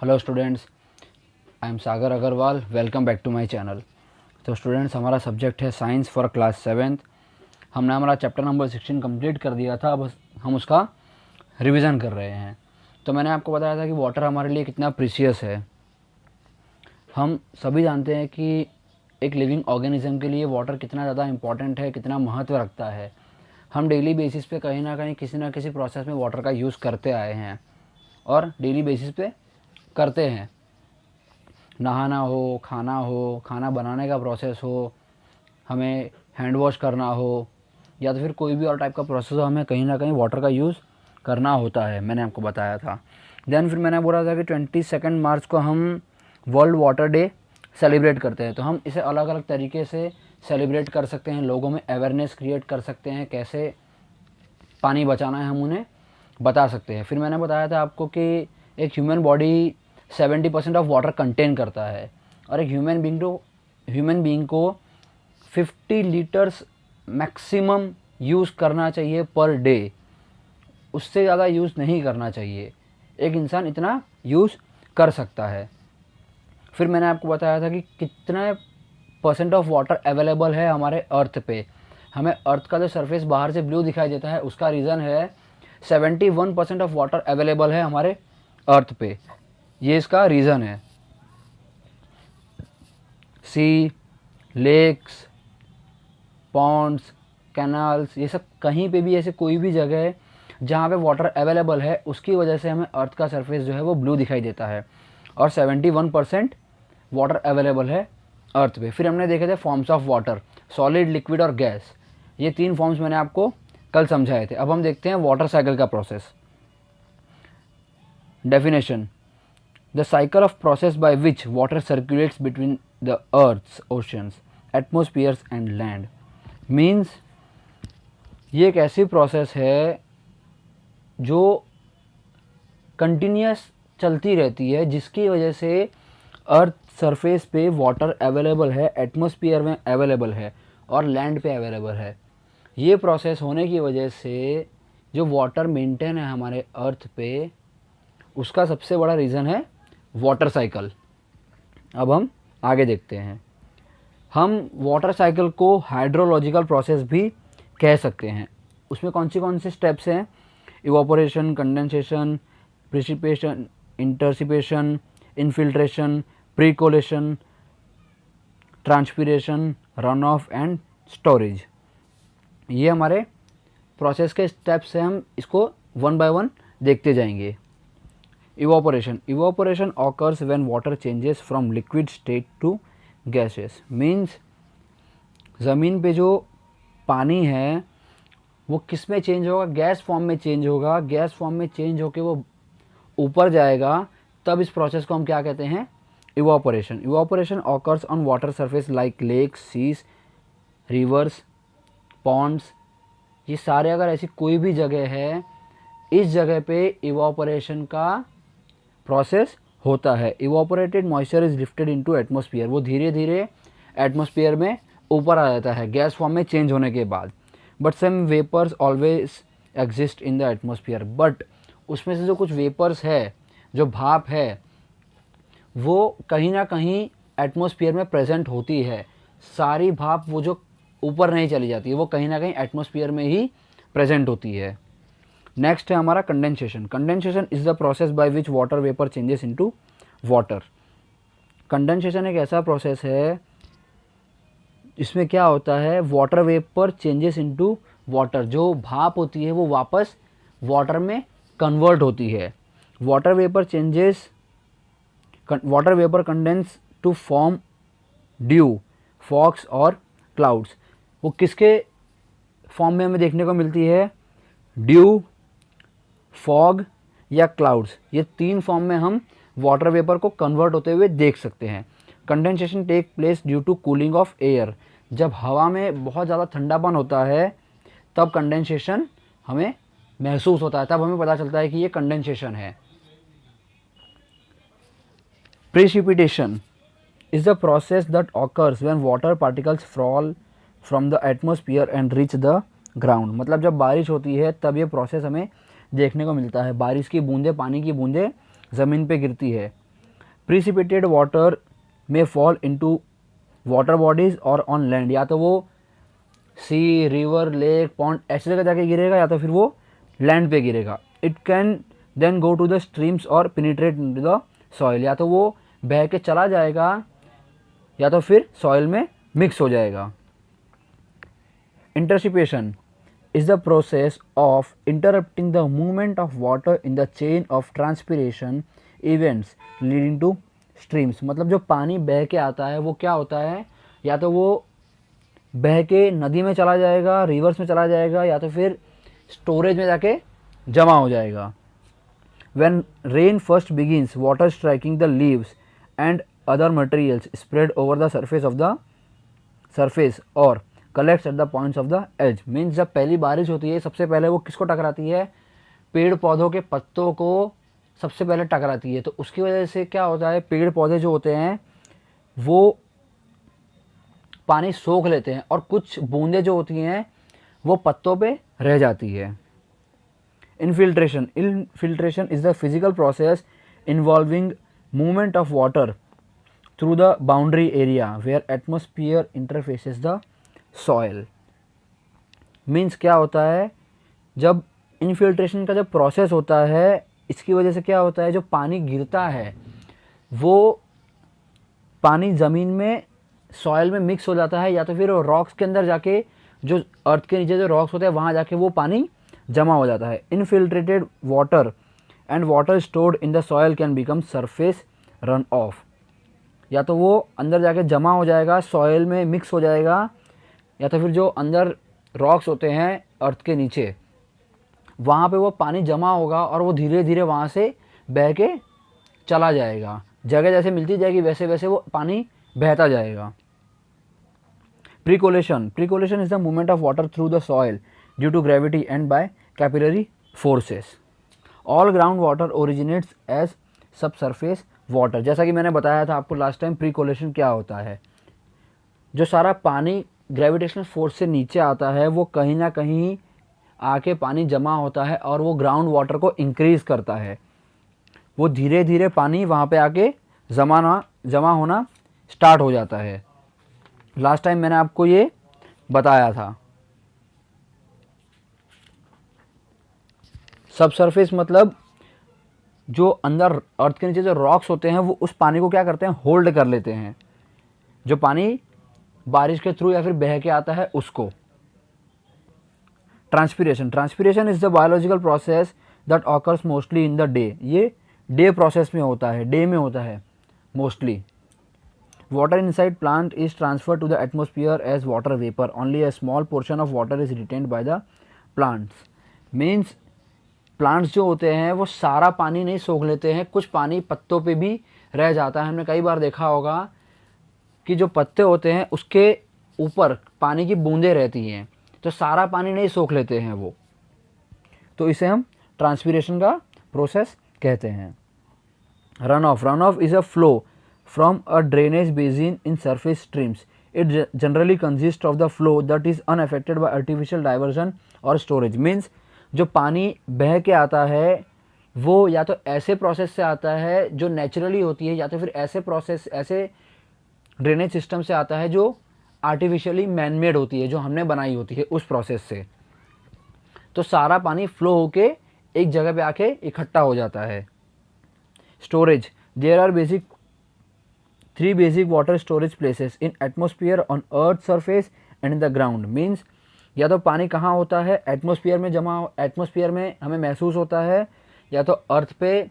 Hello students, I am Sagar Agarwal. Welcome back to my channel. तो students, हमारा subject है science for class 7th। हमने हमारा चैप्टर नंबर 16 कंप्लीट कर दिया था। अब हम उसका रिवीजन कर रहे हैं। तो मैंने आपको बताया था कि वाटर हमारे लिए कितना प्रीशियस है। हम सभी जानते हैं कि एक लिविंग ऑर्गेनिज्म के लिए वाटर कितना ज़्यादा इम्पॉर्टेंट है, कितना महत्व रखता है। हम डेली बेसिस पे कहीं ना कहीं किसी ना किसी प्रोसेस में वाटर का यूज़ करते आए हैं और डेली बेसिस पे करते हैं। नहाना हो, खाना बनाने का प्रोसेस हो, हमें हैंड वॉश करना हो, या तो फिर कोई भी और टाइप का प्रोसेस हो, हमें कहीं ना कहीं वाटर का यूज़ करना होता है। मैंने आपको बताया था। देन फिर मैंने बोला था कि 22 मार्च को हम वर्ल्ड वाटर डे सेलिब्रेट करते हैं। तो हम इसे अलग अलग तरीके से सेलिब्रेट कर सकते हैं, लोगों में अवेयरनेस क्रिएट कर सकते हैं, कैसे पानी बचाना है हम उन्हें बता सकते हैं। फिर मैंने बताया था आपको कि एक human body 70% of water contain करता है और एक ह्यूमन बीइंग को 50 लीटर्स मैक्सिमम यूज़ करना चाहिए पर डे। उससे ज़्यादा यूज़ नहीं करना चाहिए। एक इंसान इतना यूज़ कर सकता है। फिर मैंने आपको बताया था कि कितना % ऑफ वाटर अवेलेबल है हमारे अर्थ पे। हमें अर्थ का जो सरफेस बाहर से ब्लू दिखाई देता है, उसका रीज़न है 71% ऑफ वाटर अवेलेबल है हमारे अर्थ पे। ये इसका रीज़न है। सी, लेक्स, पॉन्ड्स, कैनाल्स, ये सब कहीं पे भी ऐसे कोई भी जगह है जहाँ पे वाटर अवेलेबल है, उसकी वजह से हमें अर्थ का सरफेस जो है वो ब्लू दिखाई देता है। और 71% वाटर अवेलेबल है अर्थ पे। फिर हमने देखे थे forms of water, solid, liquid और गैस। ये 3 फॉर्म्स मैंने आपको कल समझाए थे। अब हम देखते हैं वाटर साइकिल का process. Definition: the cycle of process by which water circulates between the earth's, oceans, atmospheres and land. Means ये एक ऐसी प्रोसेस है जो कंटिन्यूस चलती रहती है, जिसकी वजह से अर्थ सरफेस पे वाटर अवेलेबल है, एटमॉस्फेयर में अवेलेबल है और लैंड पे अवेलेबल है। ये प्रोसेस होने की वजह से जो वाटर मेंटेन है हमारे अर्थ पे, उसका सबसे बड़ा रीज़न है वाटर साइकिल। अब हम आगे देखते हैं। हम वाटर साइकिल को हाइड्रोलॉजिकल प्रोसेस भी कह सकते हैं। उसमें कौन से स्टेप्स हैं? Evaporation, condensation, precipitation, interception, infiltration, percolation, transpiration, run off and storage. ये हमारे प्रोसेस के स्टेप्स हैं। हम इसको वन बाय वन देखते जाएंगे। Evaporation occurs when water changes from liquid state to gases. Means ज़मीन पे जो पानी है वो किस में चेंज होगा? गैस फॉर्म में चेंज होगा। गैस फॉर्म में चेंज होकर वो ऊपर जाएगा, तब इस प्रोसेस को हम क्या कहते हैं? Evaporation. Evaporation occurs on water surface like lakes, seas, rivers, ponds. ये सारे अगर ऐसी कोई भी जगह है, इस जगह पे इवापोरेशन का प्रोसेस होता है। Evaporated moisture is lifted into atmosphere. वो धीरे धीरे एटमॉस्फेयर में ऊपर आ जाता है गैस फॉर्म में चेंज होने के बाद। But some vapours always exist in the atmosphere. But उसमें से जो कुछ वेपर्स है, जो भाप है, वो कहीं ना कहीं एटमॉस्फेयर में प्रेजेंट होती है। सारी भाप वो जो ऊपर नहीं चली जाती है, वो कहीं ना कहीं एटमॉस्फेयर में ही प्रेजेंट होती है। नेक्स्ट है हमारा condensation. Condensation is the process by which water vapour changes into water. Condensation एक ऐसा प्रोसेस है इसमें क्या होता है? Water vapour changes into water. जो भाप होती है वो वापस वाटर में कन्वर्ट होती है। Water vapour condense to form dew, fogs और क्लाउड्स। वो किसके फॉर्म में हमें देखने को मिलती है? ड्यू, फॉग या क्लाउड्स। ये 3 फॉर्म में हम वाटर वेपर को कन्वर्ट होते हुए देख सकते हैं। Condensation take place due to cooling of air. जब हवा में बहुत ज़्यादा ठंडापन होता है तब कंडेंसेशन हमें महसूस होता है, तब हमें पता चलता है कि ये कंडेंसेशन है। Precipitation is the process that occurs when water particles fall from the atmosphere and reach the ground। मतलब जब बारिश होती है तब ये प्रोसेस हमें देखने को मिलता है। बारिश की बूंदें, पानी की बूंदें ज़मीन पे गिरती है। प्रिसिपिटेड वाटर में फॉल इनटू वाटर बॉडीज और ऑन लैंड, या तो वो सी, रिवर, लेक, पॉन्ड ऐसी जगह जाके गिरेगा या तो फिर वो लैंड पे गिरेगा। It can then go to the streams और पेनिट्रेट इनटू द सॉइल, या तो वो बह के चला जाएगा या तो फिर सॉइल में मिक्स हो जाएगा। इंटरसिपेशन is the process of interrupting the movement of water in the chain of transpiration events leading to streams। मतलब जो पानी बह के आता है वो क्या होता है, या तो वो बह के नदी में चला जाएगा, रिवर्स में चला जाएगा, या तो फिर स्टोरेज में जाके जमा हो जाएगा। When rain first begins, water striking the leaves and other materials spread over the surface or collects at the points of the edge. Means जब पहली बारिश होती है सबसे पहले वो किसको टकराती है, पेड़ पौधों के पत्तों को सबसे पहले टकराती है। तो उसकी वजह से क्या होता है, पेड़ पौधे जो होते हैं वो पानी सोख लेते हैं और कुछ बूंदें जो होती हैं वो पत्तों पे रह जाती है। Infiltration is the physical process involving movement of water through the boundary area where atmosphere interfaces the soil. Means क्या होता है, जब इनफिल्ट्रेशन का जब प्रोसेस होता है इसकी वजह से क्या होता है, जो पानी गिरता है वो पानी ज़मीन में सॉइल में मिक्स हो जाता है, या तो फिर रॉक्स के अंदर जाके जो अर्थ के नीचे जो रॉक्स होते हैं वहाँ जाके वो पानी जमा हो जाता है। Infiltrated water and water stored in the soil can become surface run of, या तो वो अंदर जाके जमा हो जाएगा, सॉइल में मिक्स हो जाएगा, या तो फिर जो अंदर रॉक्स होते हैं अर्थ के नीचे वहाँ पे वो पानी जमा होगा और वो धीरे धीरे वहाँ से बह के चला जाएगा। जगह जैसे मिलती जाएगी वैसे वैसे वो पानी बहता जाएगा। Percolation is the movement of water through the soil due to gravity and by capillary forces. All ground water originates as subsurface water. जैसा कि मैंने बताया था आपको लास्ट टाइम, प्रिकोलेशन क्या होता है, जो सारा पानी ग्रेविटेशनल फोर्स से नीचे आता है वो कहीं ना कहीं आके पानी जमा होता है और वो ग्राउंड वाटर को इंक्रीज करता है। वो धीरे धीरे पानी वहाँ पे आके जमा होना स्टार्ट हो जाता है। लास्ट टाइम मैंने आपको ये बताया था। सब सरफेस मतलब जो अंदर अर्थ के नीचे जो रॉक्स होते हैं वो उस पानी को क्या करते हैं, होल्ड कर लेते हैं। जो पानी बारिश के थ्रू या फिर बह के आता है उसको। Transpiration is the biological process that occurs mostly in the day. ये डे प्रोसेस में होता है, डे में होता है mostly. Water inside plant is transfer to the atmosphere as water vapour. Only a small portion of water is retained by the plants. Means plants जो होते हैं वो सारा पानी नहीं सोख लेते हैं, कुछ पानी पत्तों पे भी रह जाता है। हमने कई बार देखा होगा कि जो पत्ते होते हैं उसके ऊपर पानी की बूंदें रहती हैं, तो सारा पानी नहीं सोख लेते हैं वो, तो इसे हम ट्रांसपीरेशन का प्रोसेस कहते हैं। Run of is a flow from a drainage basin in surface streams. It generally consist of the flow that is unaffected bye artificial diversion और स्टोरेज। मीन्स जो पानी बह के आता है वो या तो ऐसे प्रोसेस से आता है जो नेचुरली होती है, या तो फिर ऐसे ड्रेनेज सिस्टम से आता है जो आर्टिफिशियली मैनमेड होती है, जो हमने बनाई होती है उस प्रोसेस से। तो सारा पानी फ्लो होके एक जगह पे आके इकट्ठा हो जाता है। Storage, there are three basic water storage places in atmosphere, on earth surface and in the ground. Means या तो पानी कहाँ होता है, एटमोस्फियर में एटमोस्फियर में हमें महसूस होता है, या तो अर्थ पे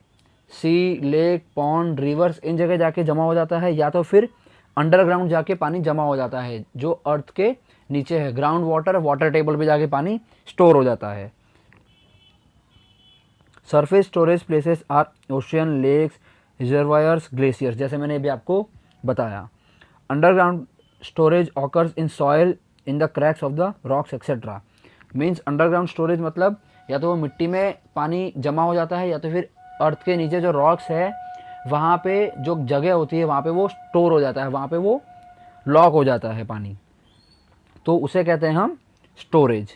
सी, लेक, पॉन्ड, रिवर्स इन जगह जाके जमा हो जाता है, या तो फिर अंडरग्राउंड जाके पानी जमा हो जाता है जो अर्थ के नीचे है। ग्राउंड वाटर टेबल पे जाके पानी स्टोर हो जाता है। Surface storage places are ocean, lakes, reservoirs, glaciers, जैसे मैंने अभी आपको बताया। Underground storage occurs in soil, in the cracks of the rocks etcetera. Means underground storage मतलब या तो वो मिट्टी में पानी जमा हो जाता है, या तो फिर अर्थ के नीचे जो रॉक्स है वहाँ पे जो जगह होती है वहाँ पे वो स्टोर हो जाता है, वहाँ पे वो लॉक हो जाता है पानी, तो उसे कहते हैं हम स्टोरेज।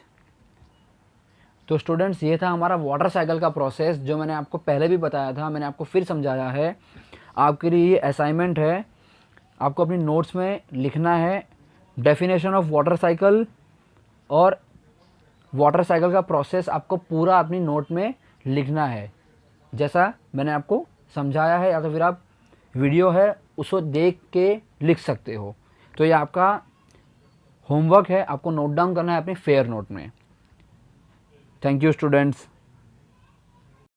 तो स्टूडेंट्स ये था हमारा वाटर साइकिल का प्रोसेस जो मैंने आपको पहले भी बताया था, मैंने आपको फिर समझाया है। आपके लिए ये असाइनमेंट है, आपको अपनी नोट्स में लिखना है डेफिनेशन ऑफ वाटर साइकिल, और वाटर साइकिल का प्रोसेस आपको पूरा अपनी नोट में लिखना है, जैसा मैंने आपको समझाया है, या तो फिर आप वीडियो है उसको देख के लिख सकते हो। तो ये आपका होमवर्क है, आपको नोट डाउन करना है अपने फेयर नोट में। Thank you students.